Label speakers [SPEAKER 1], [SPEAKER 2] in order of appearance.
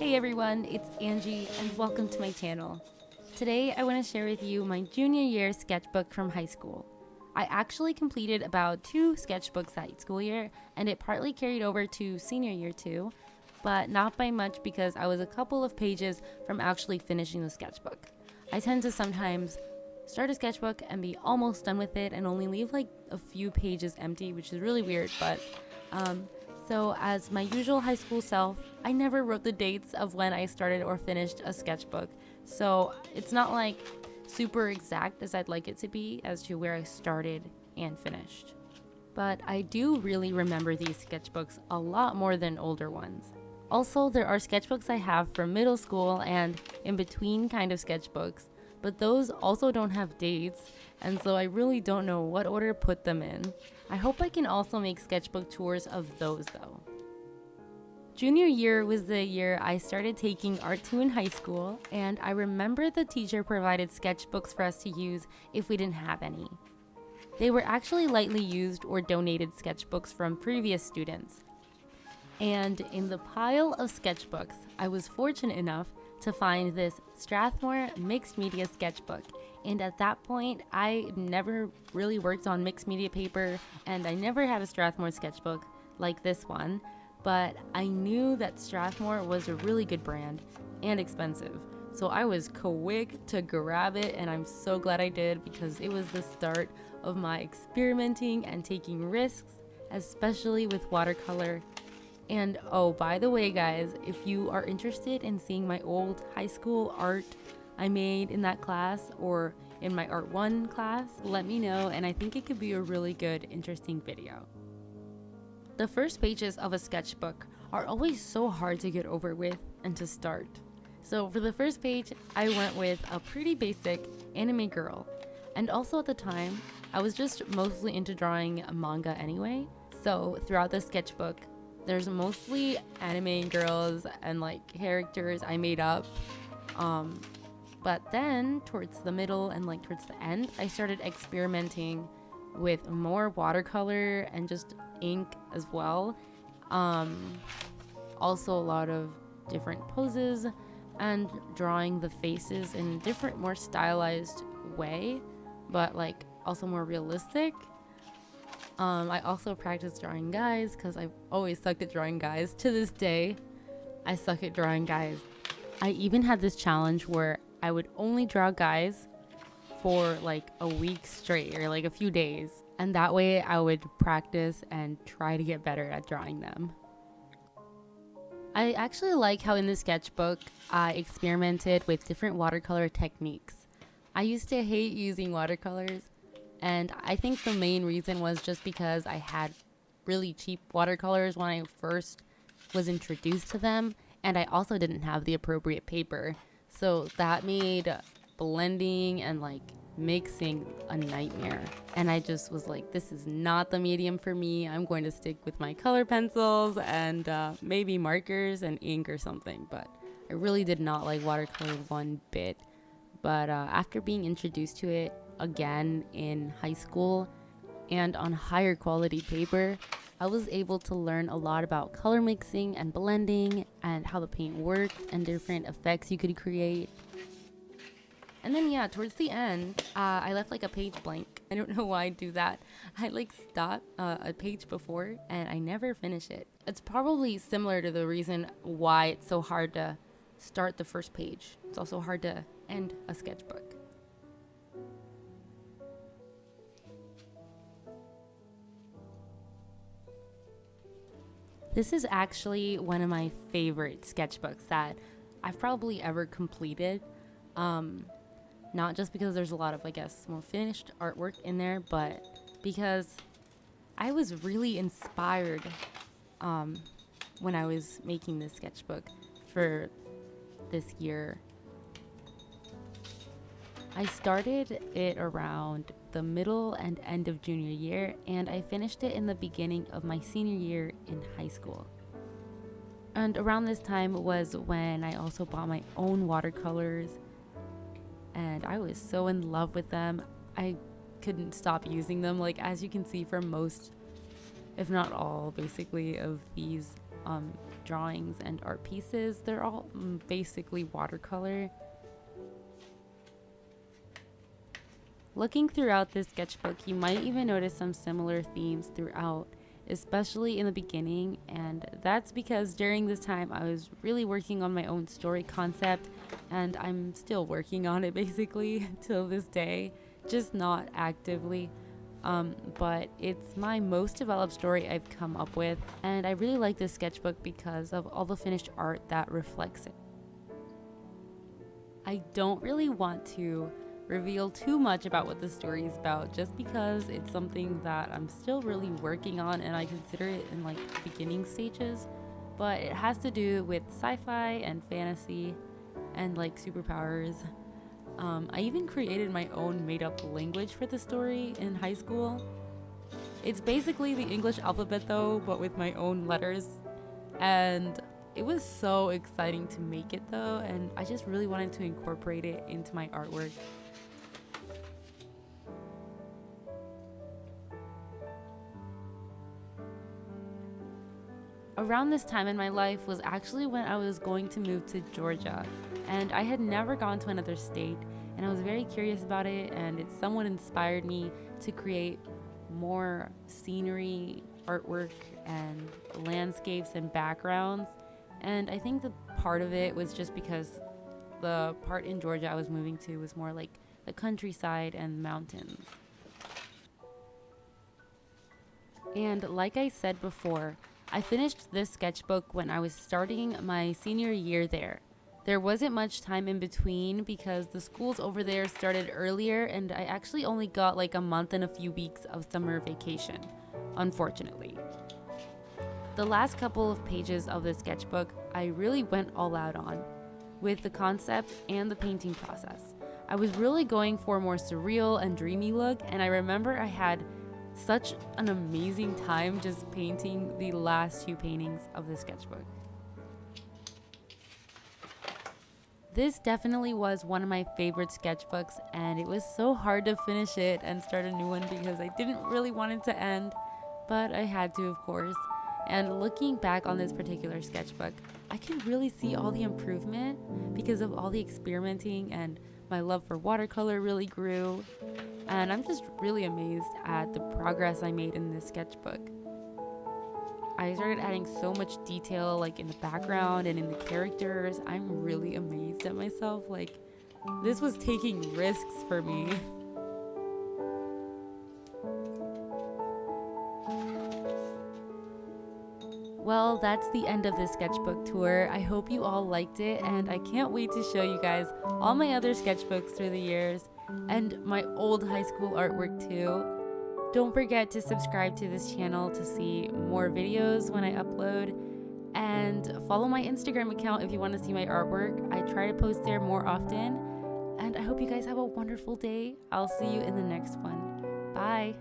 [SPEAKER 1] Hey everyone, it's Angie and welcome to my channel. Today I want to share with you my junior year sketchbook from high school. I actually completed about 2 sketchbooks that school year and it partly carried over to senior year too, but not by much because I was a couple of pages from actually finishing the sketchbook. I tend to sometimes start a sketchbook and be almost done with it and only leave like a few pages empty, which is really weird, but so as my usual high school self, I never wrote the dates of when I started or finished a sketchbook. So it's not like super exact as I'd like it to be as to where I started and finished. But I do really remember these sketchbooks a lot more than older ones. Also, there are sketchbooks I have from middle school and in between kind of sketchbooks, but those also don't have dates, and so I really don't know what order to put them in. I hope I can also make sketchbook tours of those though. Junior year was the year I started taking Art 2 in high school, and I remember the teacher provided sketchbooks for us to use if we didn't have any. They were actually lightly used or donated sketchbooks from previous students. And in the pile of sketchbooks, I was fortunate enough to find this Strathmore mixed media sketchbook. And at that point, I never really worked on mixed media paper and I never had a Strathmore sketchbook like this one, but I knew that Strathmore was a really good brand and expensive. So I was quick to grab it and I'm so glad I did because it was the start of my experimenting and taking risks, especially with watercolor. And oh, by the way guys, if you are interested in seeing my old high school art I made in that class or in my Art 1 class, let me know and I think it could be a really good, interesting video. The first pages of a sketchbook are always so hard to get over with and to start. So for the first page, I went with a pretty basic anime girl. And also at the time, I was just mostly into drawing manga anyway. So throughout the sketchbook, there's mostly anime girls and like characters I made up. But then towards the middle and like towards the end, I started experimenting with more watercolor and just ink as well. Also a lot of different poses and drawing the faces in a different, more stylized way, but like also more realistic. I also practiced drawing guys because I've always sucked at drawing guys. To this day, I suck at drawing guys. I even had this challenge where I would only draw guys for like a week straight or like a few days. And that way I would practice and try to get better at drawing them. I actually like how in the sketchbook I experimented with different watercolor techniques. I used to hate using watercolors, and I think the main reason was just because I had really cheap watercolors when I first was introduced to them, and I also didn't have the appropriate paper. So that made blending and like mixing a nightmare. And I just was like, this is not the medium for me. I'm going to stick with my color pencils and maybe markers and ink or something. But I really did not like watercolor one bit. But after being introduced to it again in high school and on higher quality paper, I was able to learn a lot about color mixing and blending and how the paint worked and different effects you could create. And then yeah, towards the end, I left like a page blank. I don't know why I do that. I like stop a page before and I never finish it. It's probably similar to the reason why it's so hard to start the first page. It's also hard to end a sketchbook. This is actually one of my favorite sketchbooks that I've probably ever completed. Not just because there's a lot of, I guess, more finished artwork in there, but because I was really inspired when I was making this sketchbook for this year. I started it around the middle and end of junior year, and I finished it in the beginning of my senior year in high school. And around this time was when I also bought my own watercolors, and I was so in love with them. I couldn't stop using them. Like, as you can see from most, if not all, basically, of these drawings and art pieces. They're all basically watercolor. Looking throughout this sketchbook, you might even notice some similar themes throughout, especially in the beginning, and that's because during this time I was really working on my own story concept, and I'm still working on it basically till this day, just not actively. But it's my most developed story I've come up with, and I really like this sketchbook because of all the finished art that reflects it. I don't really want to reveal too much about what the story is about, just because it's something that I'm still really working on and I consider it in like beginning stages, but it has to do with sci-fi and fantasy and like superpowers. I even created my own made-up language for the story in high school. It's basically the English alphabet though, but with my own letters, and it was so exciting to make it though, and I just really wanted to incorporate it into my artwork. Around this time in my life was actually when I was going to move to Georgia, and I had never gone to another state, and I was very curious about it, and it somewhat inspired me to create more scenery, artwork, and landscapes and backgrounds. And I think the part of it was just because the part in Georgia I was moving to was more like the countryside and mountains. And like I said before, I finished this sketchbook when I was starting my senior year there. There wasn't much time in between because the schools over there started earlier, and I actually only got like a month and a few weeks of summer vacation, unfortunately. The last couple of pages of the sketchbook I really went all out on, with the concept and the painting process. I was really going for a more surreal and dreamy look, and I remember I had such an amazing time just painting the last two paintings of the sketchbook. This definitely was one of my favorite sketchbooks, and it was so hard to finish it and start a new one because I didn't really want it to end, but I had to, of course. And looking back on this particular sketchbook, I can really see all the improvement because of all the experimenting, and my love for watercolor really grew. And I'm just really amazed at the progress I made in this sketchbook. I started adding so much detail like in the background and in the characters. I'm really amazed at myself. Like, this was taking risks for me. Well, that's the end of this sketchbook tour. I hope you all liked it, and I can't wait to show you guys all my other sketchbooks through the years and my old high school artwork too. Don't forget to subscribe to this channel to see more videos when I upload, and follow my Instagram account if you want to see my artwork. I try to post there more often, and I hope you guys have a wonderful day. I'll see you in the next one. Bye.